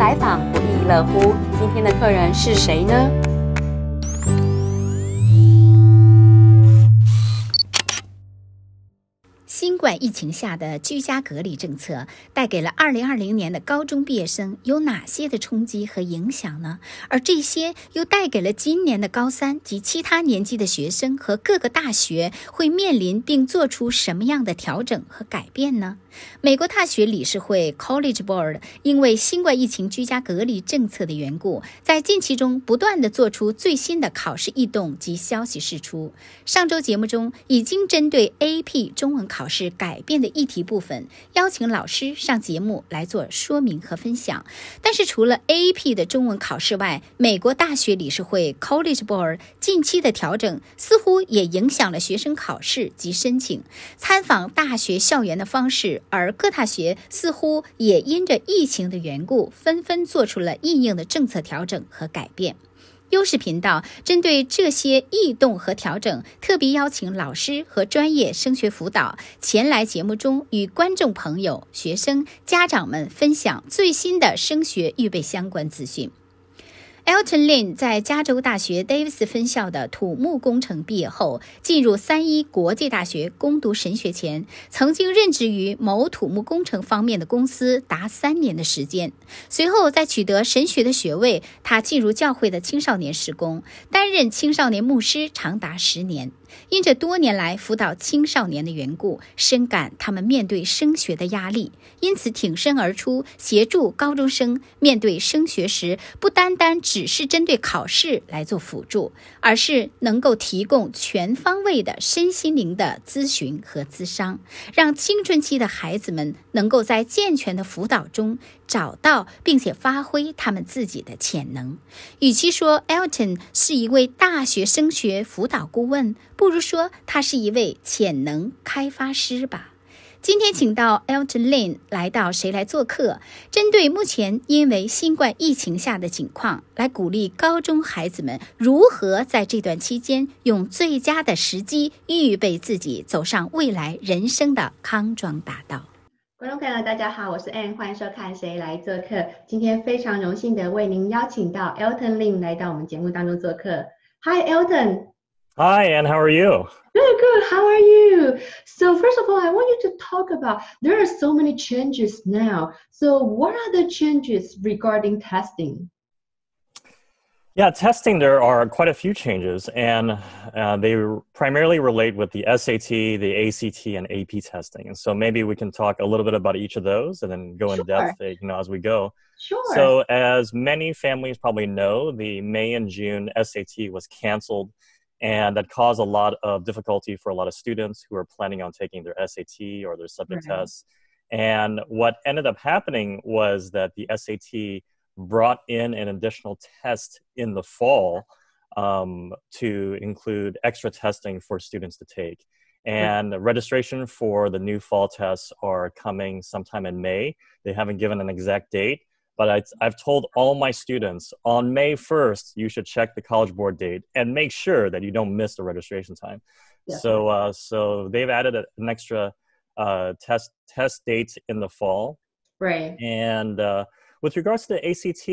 来访不亦乐乎。今天的客人是谁呢？新冠疫情下的居家隔离政策带给了2020年的高中毕业生有哪些的冲击和影响呢？而这些又带给了今年的高三及其他年级的学生和各个大学会面临并做出什么样的调整和改变呢？美国大学理事会 College Board 因为新冠疫情居家隔离政策的缘故，在近期中不断地做出最新的考试异动及消息释出。上周节目中已经针对 AP 中文考试改变的议题部分，邀请老师上节目来做说明和分享。但是除了 AP 的中文考试外，美国大学理事会 College Board 近期的调整似乎也影响了学生考试及申请。参访大学校园的方式，而各大学似乎也因着疫情的缘故，纷纷做出了因应的政策调整和改变。优视频道针对这些异动和调整，特别邀请老师和专业升学辅导前来节目中与观众朋友、学生、家长们分享最新的升学预备相关资讯。Elton Lin 在加州大学戴维斯分校的土木工程毕业后，进入3一国际大学攻读神学前，曾经任职于某土木工程方面的公司达3年的时间。随后在取得神学的学位，他进入教会的青少年事工，担任青少年牧师长达10年。因着多年来辅导青少年的缘故，深感他们面对升学的压力，因此挺身而出，协助高中生面对升学时，不单单只是针对考试来做辅助，而是能够提供全方位的身心灵的咨询和咨商，让青春期的孩子们能够在健全的辅导中找到并且发挥他们自己的潜能。与其说 Elton 是一位大学升学辅导顾问，不如说他是一位潜能开发师吧。今天请到 Elton Lin 来到谁来做客，针对目前因为新冠疫情下的情况，来鼓励高中孩子们如何在这段期间用最佳的时机预备自己走上未来人生的康庄大道。观众朋友大家好，我是 Ann， 欢迎收看谁来做客。今天非常荣幸的为您邀请到 Elton Lin 来到我们节目当中做客。 Hi Elton. Hi Ann, how are you? Good, how are you? So first of all, I want you to talk about, there are so many changes now. So what are the changes regarding testing? Yeah, testing, there are quite a few changes, and they primarily relate with the SAT, the ACT, and AP testing. And so maybe we can talk a little bit about each of those and then go in depth, as we go. Sure. So as many families probably know, the May and June SAT was canceled, and that caused a lot of difficulty for a lot of students who are planning on taking their SAT or their subject tests. And what ended up happening was that the SAT brought in an additional test in the fall to include extra testing for students to take. And registration for the new fall tests are coming sometime in May. They haven't given an exact date, but I've told all my students on May 1st, you should check the College Board date and make sure that you don't miss the registration time. So they've added an extra test date in the fall. Right. And with regards to the ACT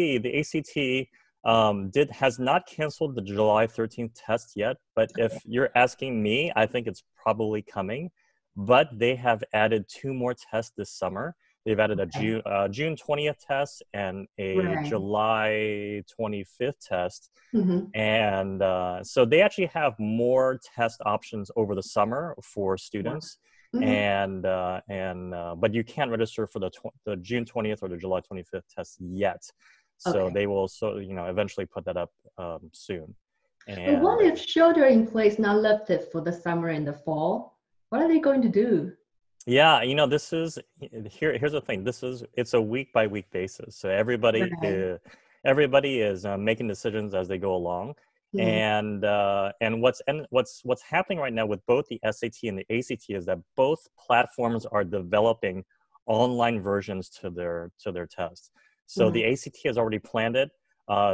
has not canceled the July 13th test yet, but if you're asking me, I think it's probably coming. But they have added 2 more tests this summer. They've added a June 20th test and a July 25th test. And so they actually have more test options over the summer for students. But you can't register for the June 20th or the July 25th test yet. So they will eventually put that up soon. And what if shelter-in-place not lifted for the summer and the fall? What are they going to do? Yeah, here's the thing. It's a week-by-week basis. So everybody is making decisions as they go along. And what's happening right now with both the SAT and the ACT is that both platforms are developing online versions to their tests. So the ACT has already planned it.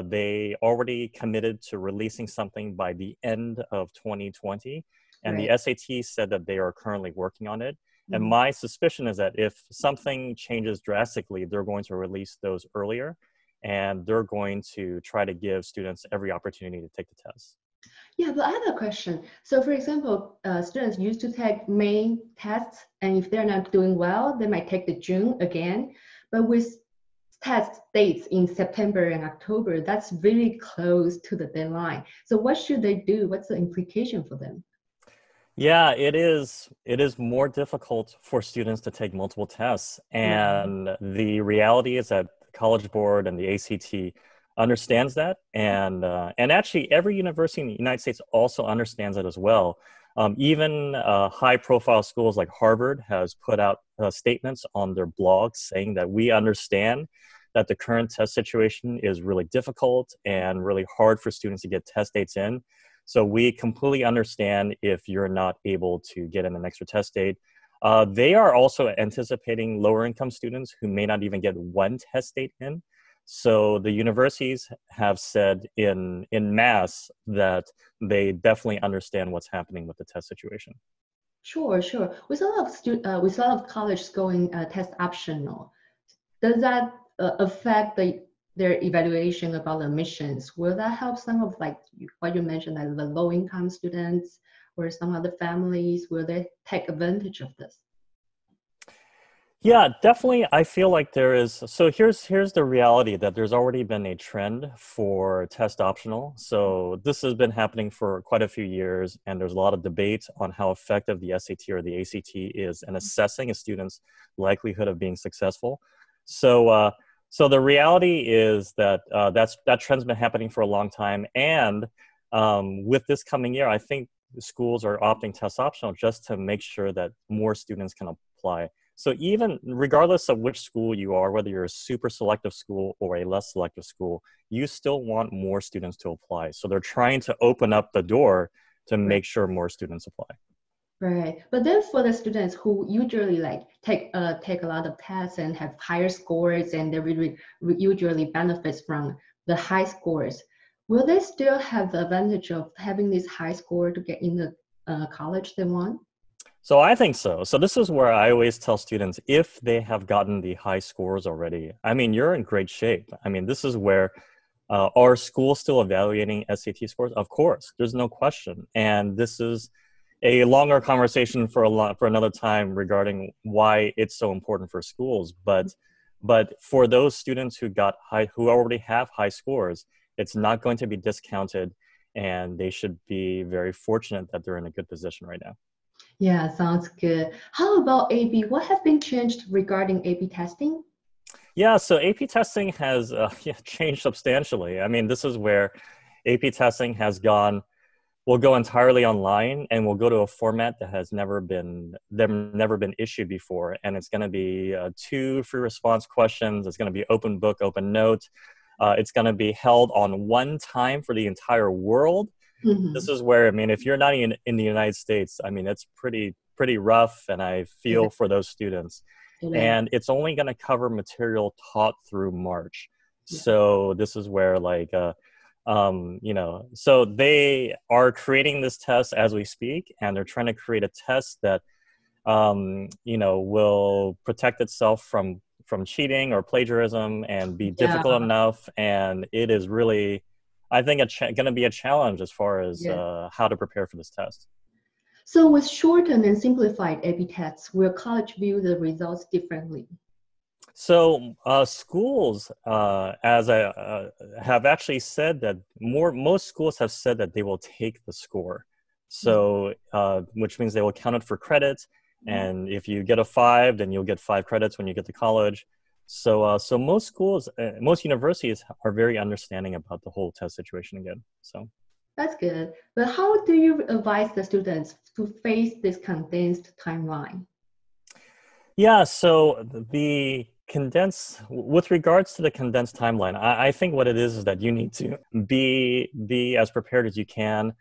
They already committed to releasing something by the end of 2020, and the SAT said that they are currently working on it. And my suspicion is that if something changes drastically, they're going to release those earlier. and they're going to try to give students every opportunity to take the test. Yeah, but I have a question. So for example, students used to take May tests, and if they're not doing well, they might take the June again. But with test dates in September and October, that's really close to the deadline. So what should they do? What's the implication for them? Yeah, it is more difficult for students to take multiple tests. And the reality is that the College Board and the ACT understands that. And actually every university in the United States also understands it as well. Even high-profile schools like Harvard has put out statements on their blog saying that we understand that the current test situation is really difficult and really hard for students to get test dates in. So we completely understand if you're not able to get in an extra test date. They are also anticipating lower-income students who may not even get one test date in. So the universities have said in mass that they definitely understand what's happening with the test situation. Sure. With a lot of colleges going test optional, does that affect their evaluation about the admissions? Will that help some of like what you mentioned, like the low-income students or some other families? Will they take advantage of this? Yeah, definitely. I feel like there is. So here's the reality that there's already been a trend for test optional. So this has been happening for quite a few years, and there's a lot of debate on how effective the SAT or the ACT is in assessing a student's likelihood of being successful. So the reality is that that trend's been happening for a long time, and with this coming year, I think schools are opting test optional just to make sure that more students can apply. So even regardless of which school you are, whether you're a super selective school or a less selective school, you still want more students to apply. So they're trying to open up the door to make sure more students apply. Right. But then for the students who usually like take a lot of tests and have higher scores, and they really usually benefits from the high scores, will they still have the advantage of having this high score to get in the college they want? So I think so. So this is where I always tell students, if they have gotten the high scores already, I mean, you're in great shape. I mean, this is where are schools still evaluating SAT scores? Of course, there's no question. And this is a longer conversation for another time regarding why it's so important for schools. But for those students who already have high scores, it's not going to be discounted, and they should be very fortunate that they're in a good position right now. Yeah, sounds good. How about AP? What has been changed regarding AP testing? Yeah, so AP testing has changed substantially. I mean, this is where AP testing will go entirely online, and will go to a format that has never been issued before. And it's going to be 2 free response questions. It's going to be open book, open note. It's going to be held on one time for the entire world. Mm-hmm. This is where, I mean, if you're not in the United States, I mean, it's pretty rough, and I feel for those students. And it's only going to cover material taught through March. So this is where so they are creating this test as we speak, and they're trying to create a test that, will protect itself from cheating or plagiarism and be difficult enough. And it is really, I think, going to be a challenge as far as how to prepare for this test. So with shortened and simplified AP tests, will college view the results differently? So schools, have actually said that most schools have said that they will take the score. So which means they will count it for credit. And if you get a 5, then you'll get 5 credits when you get to college. So most schools, most universities are very understanding about the whole test situation again. So that's good. But how do you advise the students to face this condensed timeline? Yeah, so with regards to the condensed timeline, I think what it is that you need to be as prepared as you can.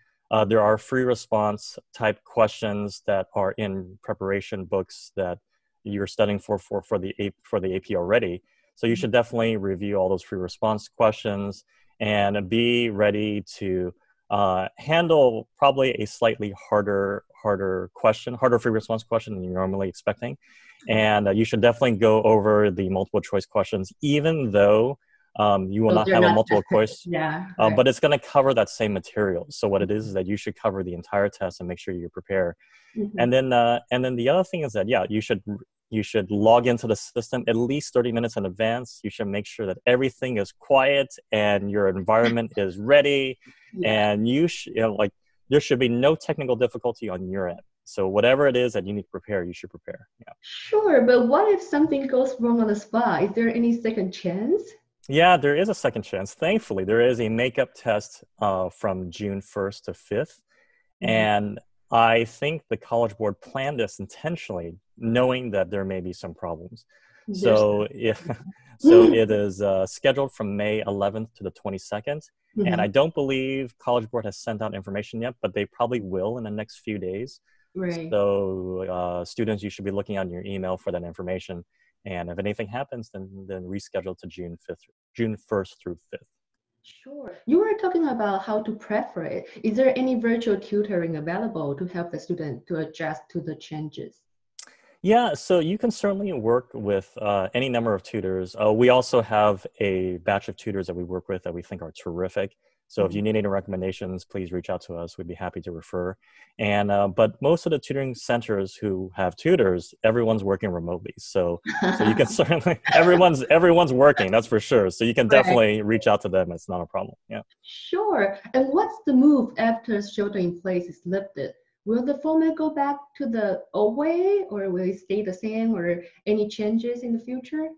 There are free response type questions that are in preparation books that you're studying for the AP already. So you should definitely review all those free response questions and be ready to handle probably a slightly harder free response question than you're normally expecting. And you should definitely go over the multiple choice questions, even though You will So not they're have a not multiple choice, yeah, right. but it's going to cover that same material. So what it is that you should cover the entire test and make sure you prepare. And then the other thing is that, yeah, you should log into the system at least 30 minutes in advance. You should make sure that everything is quiet and your environment is ready. And like, there should be no technical difficulty on your end. So whatever it is that you need to prepare, you should prepare. Yeah. Sure, but what if something goes wrong on the spot? Is there any second chance? Yeah, there is a second chance. Thankfully, there is a makeup test from June 1st to 5th. And I think the College Board planned this intentionally, knowing that there may be some problems. So it is scheduled from May 11th to the 22nd. And I don't believe College Board has sent out information yet, but they probably will in the next few days. Right. So students, you should be looking on your email for that information. And if anything happens, then reschedule to June 1st through 5th. Sure. You were talking about how to prep for it. Is there any virtual tutoring available to help the student to adjust to the changes? Yeah, so you can certainly work with any number of tutors. We also have a batch of tutors that we work with that we think are terrific. So if you need any recommendations, please reach out to us. We'd be happy to refer. And but most of the tutoring centers who have tutors, everyone's working remotely. So you can certainly everyone's working, that's for sure. So you can definitely reach out to them. It's not a problem. Yeah. Sure. And what's the move after shelter in place is lifted? Will the format go back to the old way, or will it stay the same, or any changes in the future?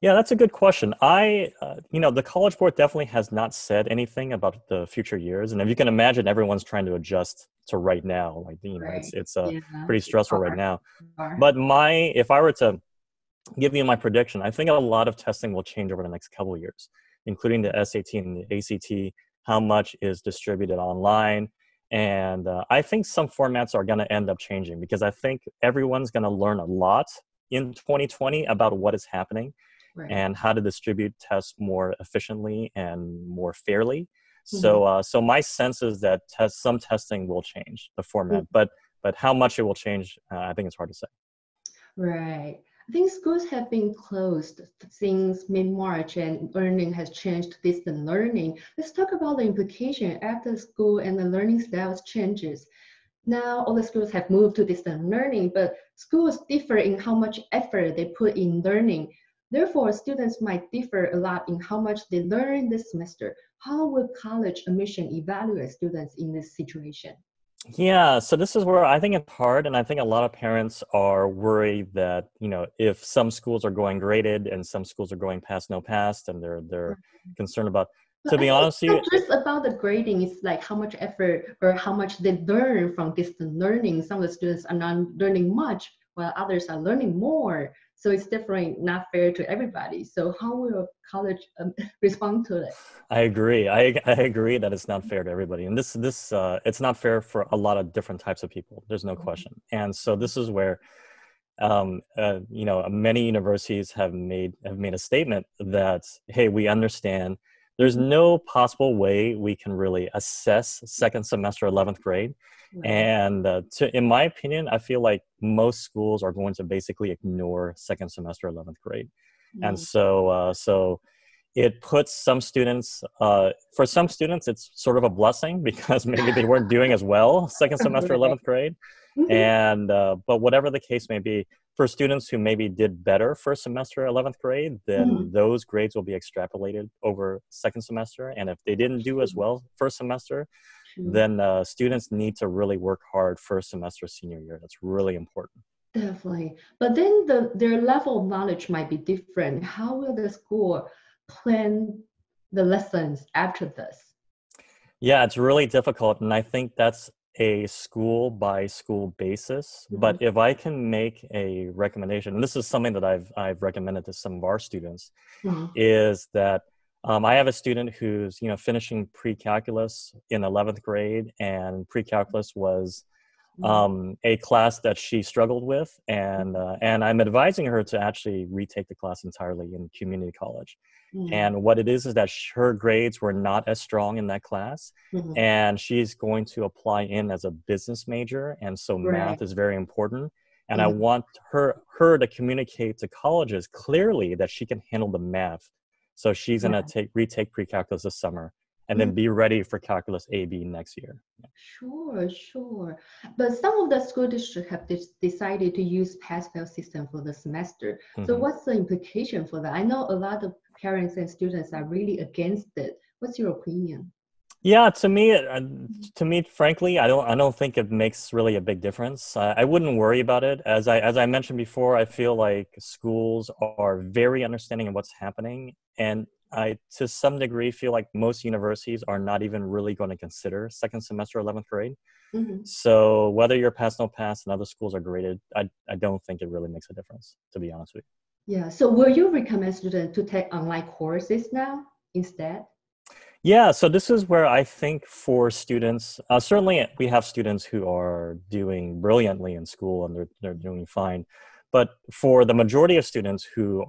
Yeah, that's a good question. The College Board definitely has not said anything about the future years. And if you can imagine, everyone's trying to adjust to right now. Like, it's pretty stressful right now. But if I were to give you my prediction, I think a lot of testing will change over the next couple of years, including the SAT and the ACT, how much is distributed online. And I think some formats are going to end up changing because I think everyone's going to learn a lot in 2020 about what is happening. Right. And how to distribute tests more efficiently and more fairly. So my sense is that some testing will change the format, but how much it will change, I think it's hard to say. Right. I think schools have been closed since mid-March and learning has changed to distant learning. Let's talk about the implication after school and the learning styles changes. Now, all the schools have moved to distant learning, but schools differ in how much effort they put in learning. Therefore, students might differ a lot in how much they learn this semester. How will college admission evaluate students in this situation? Yeah, so this is where I think it's hard, and I think a lot of parents are worried that, if some schools are going graded and some schools are going pass, no pass, and they're concerned about, to be honest with you. It's not just about the grading, it's like how much effort or how much they learn from distant learning. Some of the students are not learning much, while others are learning more. So it's definitely not fair to everybody. So how will college respond to it? I agree. I agree that it's not fair to everybody. And this it's not fair for a lot of different types of people. There's no question. And so this is where, many universities have made a statement that, hey, we understand there's no possible way we can really assess second semester 11th grade. Right. And in my opinion, I feel like most schools are going to basically ignore second semester 11th grade. And so it puts some students, for some students, it's sort of a blessing because maybe they weren't doing as well second semester 11th grade. And but whatever the case may be, for students who maybe did better first semester 11th grade, then those grades will be extrapolated over second semester. And if they didn't do as well first semester, then students need to really work hard first semester senior year. That's really important. Definitely. But then their level of knowledge might be different. How will the school plan the lessons after this? Yeah, it's really difficult. And I think that's a school by school basis. But if I can make a recommendation, and this is something that I've recommended to some of our students, is that I have a student who's finishing pre-calculus in 11th grade, and pre-calculus was a class that she struggled with, and I'm advising her to actually retake the class entirely in community college. And what it is that her grades were not as strong in that class, and she's going to apply in as a business major, and so math is very important. And I want her to communicate to colleges clearly that she can handle the math. So she's going to retake pre-calculus this summer and then be ready for calculus AB next year. Sure. But some of the school districts have decided to use pass-fail system for the semester. So what's the implication for that? I know a lot of parents and students are really against it. What's your opinion? Yeah, to me, frankly, I don't think it makes really a big difference. I wouldn't worry about it. As I mentioned before, I feel like schools are very understanding of what's happening, and I, to some degree, feel like most universities are not even really going to consider second semester 11th grade. So whether you're pass, no pass, and other schools are graded, I don't think it really makes a difference, to be honest with you. Yeah. So will you recommend students to take online courses now instead? Yeah, so this is where I think for students, certainly we have students who are doing brilliantly in school and they're doing fine. But for the majority of students who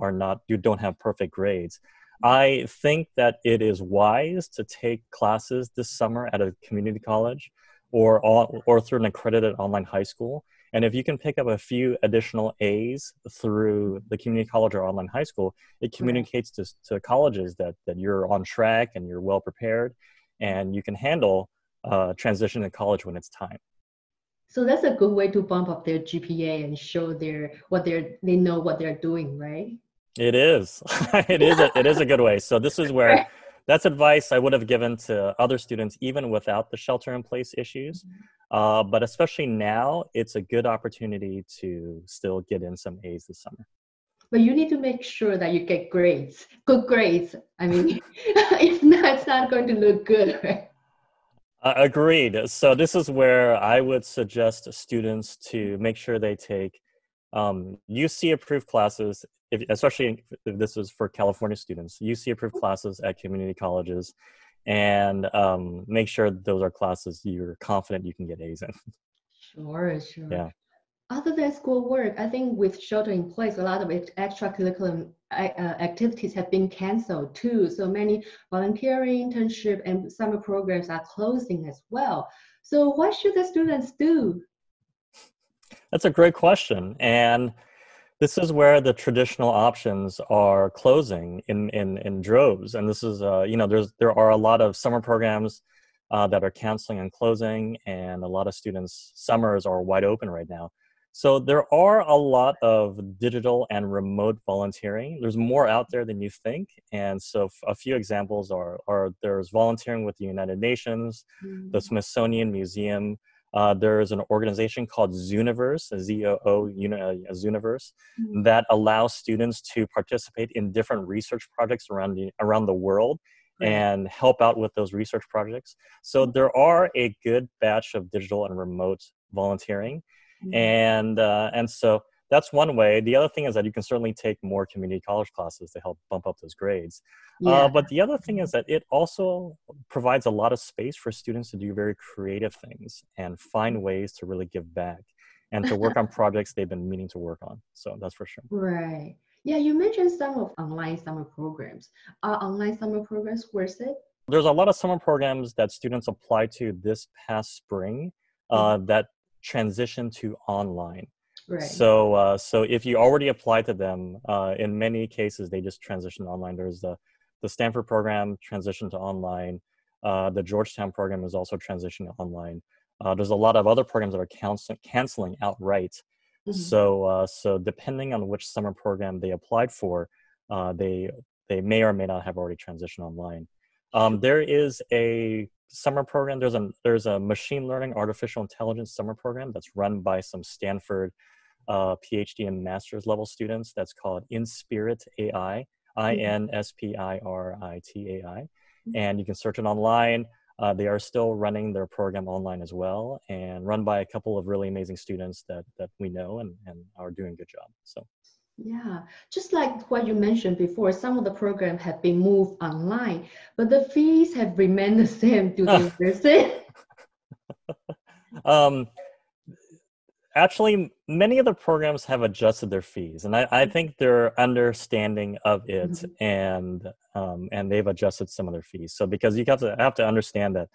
don't have perfect grades, I think that it is wise to take classes this summer at a community college or through an accredited online high school. And if you can pick up a few additional A's through the community college or online high school, it communicates to colleges that you're on track and you're well prepared and you can handle transition to college when it's time. So that's a good way to bump up their GPA and show they know what they're doing, right? It is. It is a good way. So this is where that's advice I would have given to other students even without the shelter-in-place issues. But especially now, it's a good opportunity to still get in some A's this summer. But you need to make sure that you get good grades. I mean, if not, it's not going to look good, right? Agreed. So this is where I would suggest students to make sure they take UC-approved classes, especially if this is for California students, UC-approved classes at community colleges, and make sure those are classes you're confident you can get A's in. Sure. Yeah. Other than schoolwork, I think with shelter in place, a lot of extracurricular activities have been canceled too. So many volunteering, internship, and summer programs are closing as well. So what should the students do? That's a great question. And this is where the traditional options are closing in droves. And this is, there are a lot of summer programs that are canceling and closing, and a lot of students' summers are wide open right now. So there are a lot of digital and remote volunteering. There's more out there than you think. And so a few examples are there's volunteering with the United Nations, the Smithsonian Museum. There's an organization called Zooniverse, Zooniverse, that allows students to participate in different research projects around the world and help out with those research projects. So there are a good batch of digital and remote volunteering. And so that's one way. The other thing is that you can certainly take more community college classes to help bump up those grades. But the other thing is that it also provides a lot of space for students to do very creative things and find ways to really give back and to work on projects they've been meaning to work on. So that's for sure. Right. Yeah, you mentioned some of online summer programs. Are online summer programs worth it? There's a lot of summer programs that students applied to this past spring that transition to online. Right. So if you already applied to them, in many cases, they just transition online. There's the Stanford program transitioned to online. The Georgetown program is also transitioning online. There's a lot of other programs that are canceling outright. So depending on which summer program they applied for, they may or may not have already transitioned online. There is a summer program. There's a machine learning artificial intelligence summer program that's run by some Stanford PhD and master's level students. That's called InSpirit AI, InSpirit AI. And you can search it online. They are still running their program online as well, and run by a couple of really amazing students that we know and are doing a good job. So. Yeah, just like what you mentioned before, some of the programs have been moved online, but the fees have remained the same. Do they visit? Actually, many of the programs have adjusted their fees, and I think they're understanding of it, and they've adjusted some of their fees. So because you have to understand that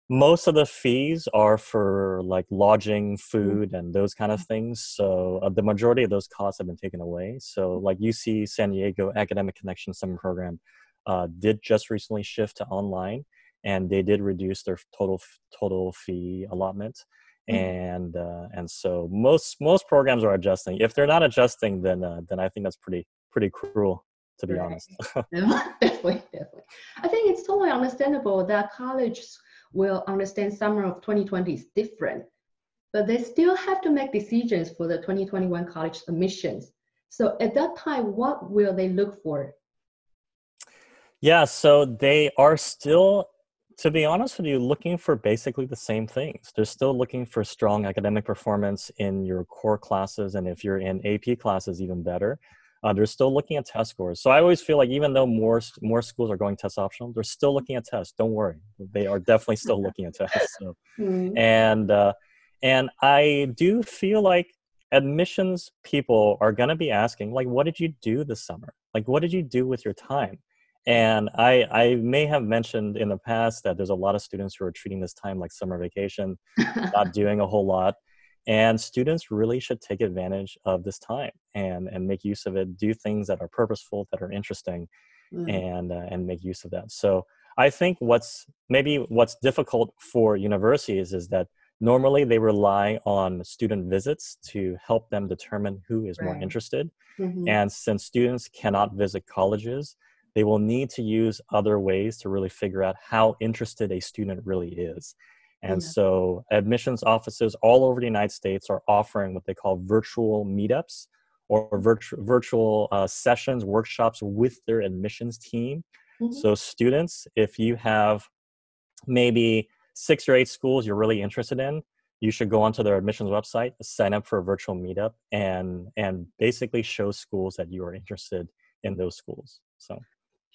Most of the fees are for like lodging, food, and those kind of things. So the majority of those costs have been taken away. So like UC San Diego Academic Connection Summer Program did just recently shift to online, and they did reduce their total fee allotment. And so most programs are adjusting. If they're not adjusting, then I think that's pretty cruel, to be honest. Definitely. I think it's totally understandable that colleges will understand summer of 2020 is different, but they still have to make decisions for the 2021 college admissions. So at that time, what will they look for? Yeah, so they are still, to be honest with you, looking for basically the same things. They're still looking for strong academic performance in your core classes, and if you're in AP classes, even better. They're still looking at test scores. So I always feel like even though more schools are going test optional, they're still looking at tests. Don't worry, they are definitely still looking at tests. So. And I do feel like admissions people are going to be asking, like, what did you do this summer? Like, what did you do with your time? And I may have mentioned in the past that there's a lot of students who are treating this time like summer vacation, not doing a whole lot. And students really should take advantage of this time and make use of it, do things that are purposeful, that are interesting, and make use of that. So I think what's difficult for universities is that normally they rely on student visits to help them determine who is more interested. And since students cannot visit colleges, they will need to use other ways to really figure out how interested a student really is. And so admissions offices all over the United States are offering what they call virtual meetups or virtual sessions, workshops with their admissions team. So students, if you have maybe 6 or 8 schools you're really interested in, you should go onto their admissions website, sign up for a virtual meetup, and basically show schools that you are interested in those schools. So.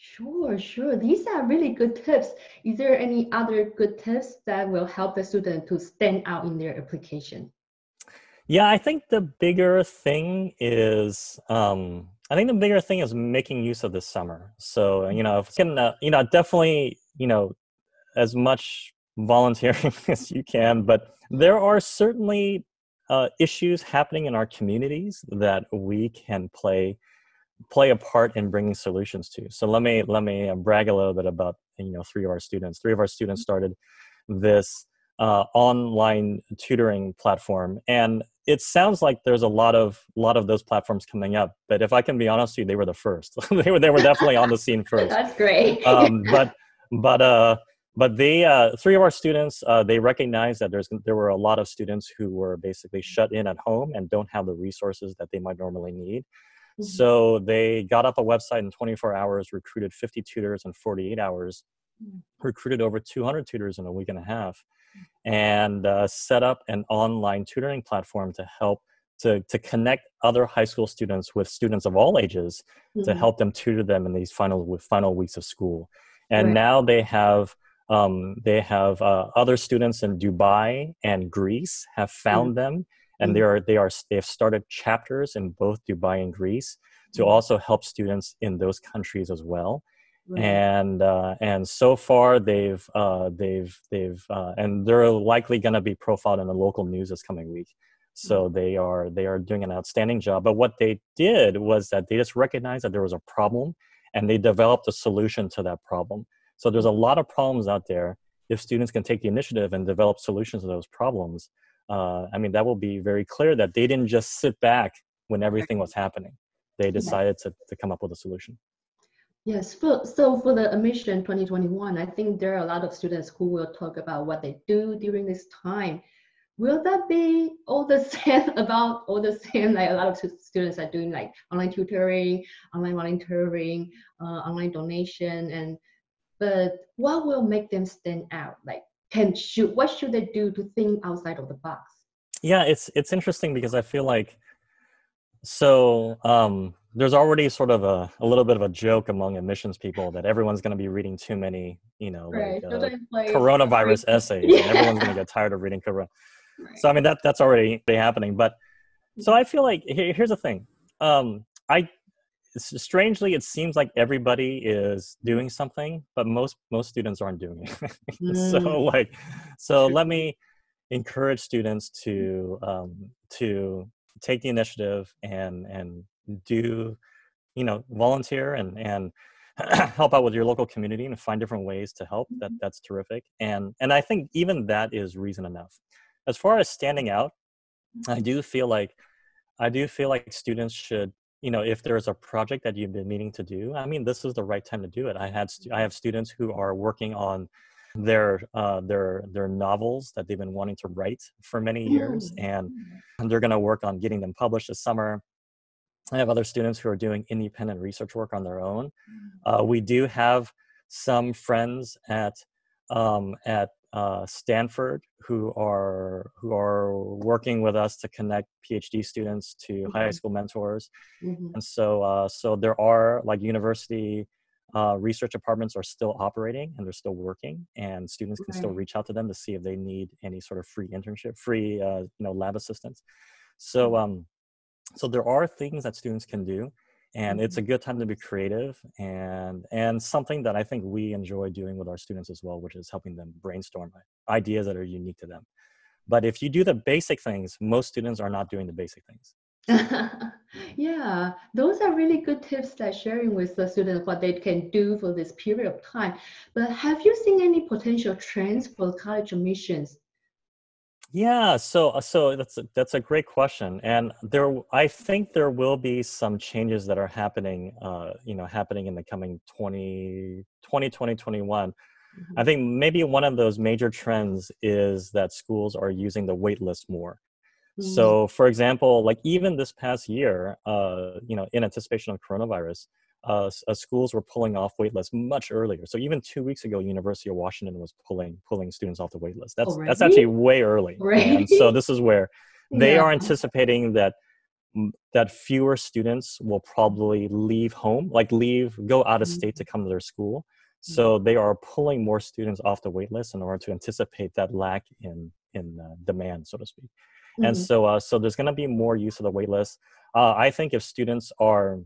Sure. These are really good tips. Is there any other good tips that will help the student to stand out in their application? Yeah, I think the bigger thing is making use of this summer. So, if you can, definitely, as much volunteering as you can, but there are certainly issues happening in our communities that we can play a part in bringing solutions to. So let me brag a little bit about 3 of our students. 3 of our students started this online tutoring platform, and it sounds like there's a lot of those platforms coming up. But if I can be honest with you, they were the first. they were definitely on the scene first. That's great. But they 3 of our students they recognized that there were a lot of students who were basically shut in at home and don't have the resources that they might normally need. So they got up a website in 24 hours, recruited 50 tutors in 48 hours, recruited over 200 tutors in a week and a half, and set up an online tutoring platform to help to connect other high school students with students of all ages to help them tutor them in these final weeks of school. And now they have other students in Dubai and Greece have found them. And they have started chapters in both Dubai and Greece to also help students in those countries as well. And so far they've and they're likely going to be profiled in the local news this coming week. So they are doing an outstanding job. But what they did was that they just recognized that there was a problem, and they developed a solution to that problem. So there's a lot of problems out there. If students can take the initiative and develop solutions to those problems, that will be very clear that they didn't just sit back when everything was happening. They decided to come up with a solution. Yes, so for the admission 2021, I think there are a lot of students who will talk about what they do during this time. Will that be all the same, like a lot of students are doing like online tutoring, online volunteering, online donation, but what will make them stand out? Like, what should they do to think outside of the box? Yeah, it's interesting because I feel like there's already sort of a little bit of a joke among admissions people that everyone's going to be reading too many, coronavirus essays, and everyone's going to get tired of reading corona. So that's already happening. But so I feel like here's the thing. strangely, it seems like everybody is doing something, but most students aren't doing it. So let me encourage students to take the initiative and do, volunteer and help out with your local community and find different ways to help. That's terrific. And I think even that is reason enough. As far as standing out, I do feel like students should, if there's a project that you've been meaning to do, I mean, this is the right time to do it. I have students who are working on their novels that they've been wanting to write for many years, and they're going to work on getting them published this summer. I have other students who are doing independent research work on their own. We do have some friends at Stanford who are working with us to connect PhD students to high school mentors. And so there are university research departments are still operating and they're still working, and students can still reach out to them to see if they need any sort of free internship, free lab assistance. So there are things that students can do, and it's a good time to be creative, and something that I think we enjoy doing with our students as well, which is helping them brainstorm ideas that are unique to them. But if you do the basic things, most students are not doing the basic things. Yeah, those are really good tips that sharing with the students what they can do for this period of time. But have you seen any potential trends for college admissions? Yeah, so that's a great question, and I think there will be some changes that are happening, happening in the coming 2021. I think maybe one of those major trends is that schools are using the wait list more. So, for example, even this past year, in anticipation of coronavirus, schools were pulling off wait lists much earlier. So even 2 weeks ago, University of Washington was pulling students off the wait list. That's actually way early. And so this is where they are anticipating that fewer students will probably leave home, go out of state to come to their school. So they are pulling more students off the wait list in order to anticipate that lack in demand, so to speak. And so there's going to be more use of the wait list. I think if students are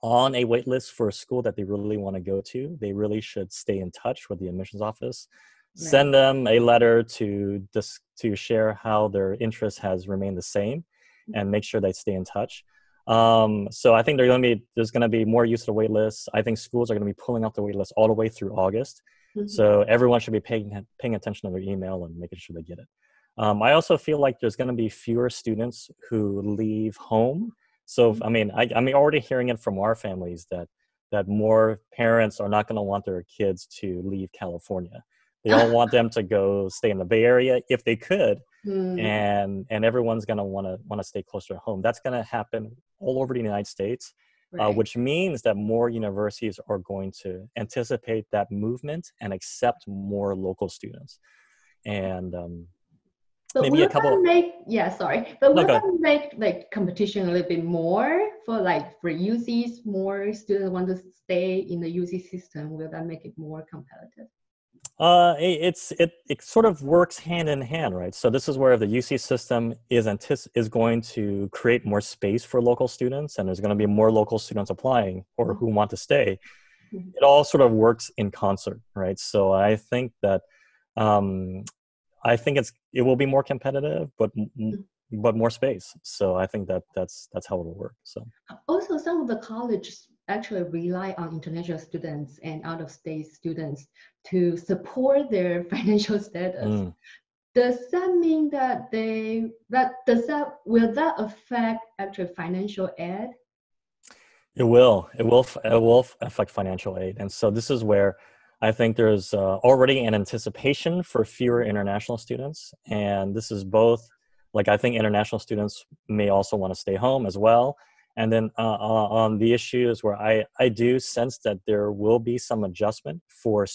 on a wait list for a school that they really want to go to, they really should stay in touch with the admissions office, send them a letter to share how their interest has remained the same, and make sure they stay in touch. So I think there's going to be more use of the wait list. I think schools are going to be pulling out the wait list all the way through August. So everyone should be paying attention to their email and making sure they get it. I also feel like there's going to be fewer students who leave home. So, I'm already hearing it from our families that more parents are not going to want their kids to leave California. They all want them to go stay in the Bay Area if they could, and everyone's going to want to stay closer to home. That's going to happen all over the United States, which means that more universities are going to anticipate that movement and accept more local students. And but maybe will a couple. But will that make competition a little bit more for UCs? More students want to stay in the UC system. Will that make it more competitive? It sort of works hand in hand, right? So this is where the UC system is going to create more space for local students, and there's going to be more local students applying or who want to stay. It all sort of works in concert, right? So I think that it will be more competitive, but more space. So I think that's how it will work. So also some of the colleges actually rely on international students and out-of-state students to support their financial status. Does that mean that will that affect actually financial aid? It will affect financial aid. And so this is where I think there's already an anticipation for fewer international students. And this is both, I think international students may also want to stay home as well. And then on the issues where I do sense that there will be some adjustment for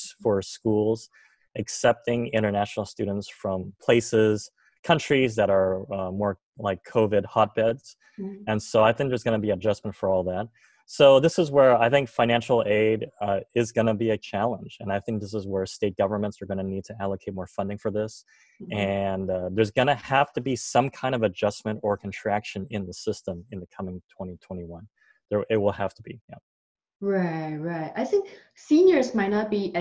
schools accepting international students from countries that are more like COVID hotbeds. And so I think there's going to be adjustment for all that. So this is where I think financial aid is going to be a challenge. And I think this is where state governments are going to need to allocate more funding for this. And there's going to have to be some kind of adjustment or contraction in the system in the coming 2021. it will have to be. Yeah. Right. I think seniors might not be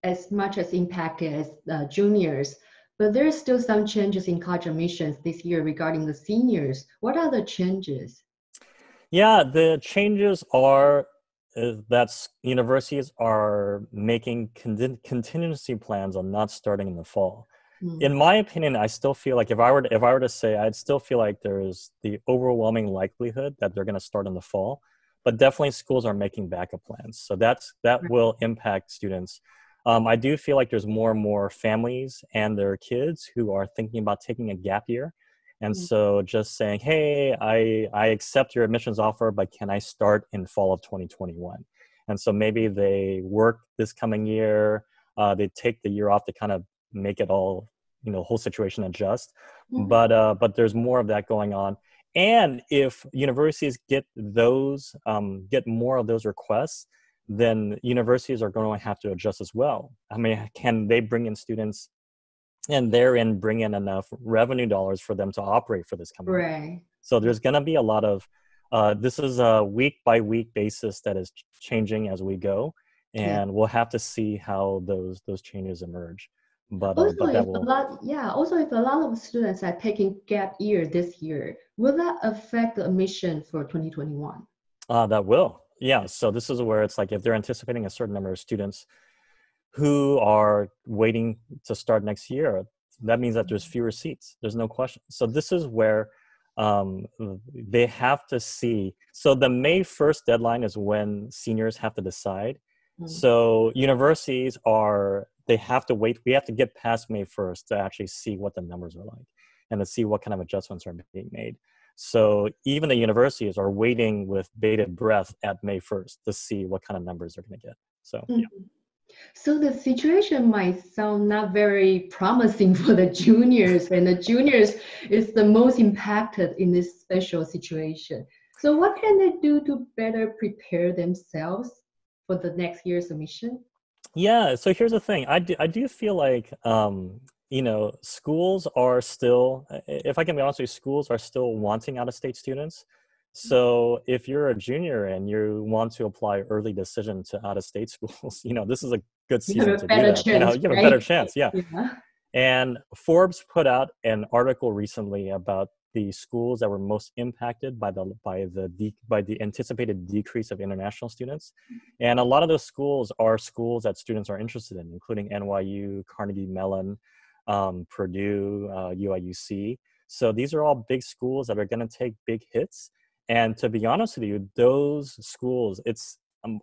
as much as impacted as juniors, but there's still some changes in college admissions this year regarding the seniors. What are the changes? Yeah, the changes are that universities are making contingency plans on not starting in the fall. In my opinion, I still feel like if I were to say, I'd still feel like there's the overwhelming likelihood that they're going to start in the fall, but definitely schools are making backup plans. So that will impact students. I do feel like there's more and more families and their kids who are thinking about taking a gap year. And so just saying, hey, I accept your admissions offer, but can I start in fall of 2021? And so maybe they work this coming year, they take the year off to kind of make it all, whole situation adjust. But there's more of that going on. And if universities get more of those requests, then universities are going to have to adjust as well. I mean, can they bring in students and therein bring in enough revenue dollars for them to operate for this coming year? So there's going to be a lot of, this is a week by week basis that is changing as we go. And we'll have to see how those changes emerge. But also, but that will... also if a lot of students are taking gap year this year, will that affect the admission for 2021? That will. Yeah, so this is where it's like if they're anticipating a certain number of students who are waiting to start next year, that means that there's fewer seats. There's no question. So this is where they have to see. So the May 1st deadline is when seniors have to decide. So universities they have to wait. We have to get past May 1st to actually see what the numbers are like and to see what kind of adjustments are being made. So even the universities are waiting with bated breath at May 1st to see what kind of numbers they're going to get. So, yeah. So the situation might sound not very promising for the juniors, and the juniors is the most impacted in this special situation. So what can they do to better prepare themselves for the next year's admission? Yeah, so here's the thing. I do feel like, schools are still, if I can be honest with you, schools are still wanting out-of-state students. So if you're a junior and you want to apply early decision to out-of-state schools, this is a good season to do that. You have a better chance, yeah. And Forbes put out an article recently about the schools that were most impacted by the anticipated decrease of international students. And a lot of those schools are schools that students are interested in, including NYU, Carnegie Mellon, Purdue, UIUC. So these are all big schools that are going to take big hits. And to be honest with you, those schools,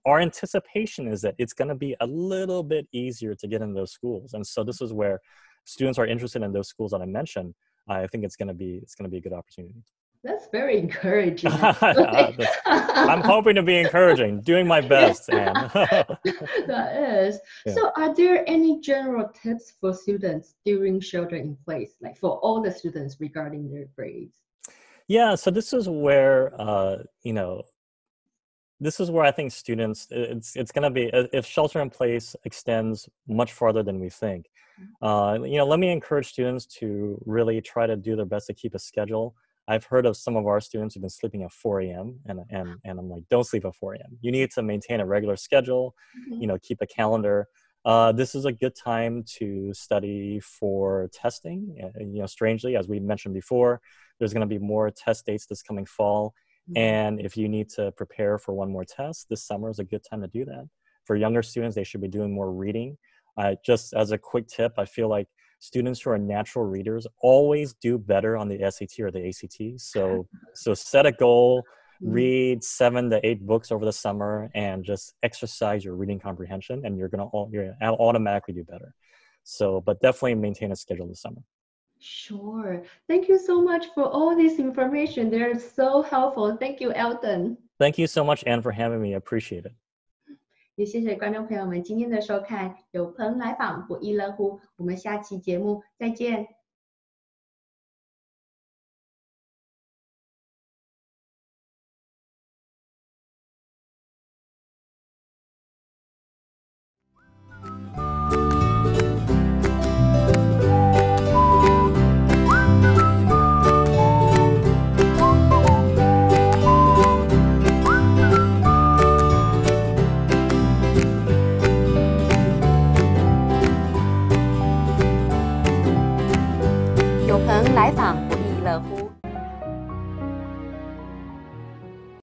our anticipation is that it's going to be a little bit easier to get in those schools. And so this is where students are interested in those schools that I mentioned. I think it's going to be a good opportunity. That's very encouraging. I'm hoping to be encouraging, doing my best, Anne. That is. Yeah. So are there any general tips for students during shelter in place, like for all the students regarding their grades? Yeah, so this is where, I think students, it's going to be, if shelter in place extends much farther than we think, let me encourage students to really try to do their best to keep a schedule. I've heard of some of our students who've been sleeping at 4 a.m. and I'm like, don't sleep at 4 a.m. You need to maintain a regular schedule, keep a calendar. This is a good time to study for testing. Strangely, as we mentioned before, there's going to be more test dates this coming fall. And if you need to prepare for one more test, this summer is a good time to do that. For younger students, they should be doing more reading. Just as a quick tip, I feel like students who are natural readers always do better on the SAT or the ACT. So set a goal, read 7 to 8 books over the summer, and just exercise your reading comprehension, and you're gonna automatically do better. So, but definitely maintain a schedule this summer. Sure. Thank you so much for all this information. They're so helpful. Thank you, Elton. Thank you so much, Anne, for having me. I appreciate it. 也谢谢观众朋友们今天的收看，有朋来访不亦乐乎。我们下期节目再见。来访不亦乐乎。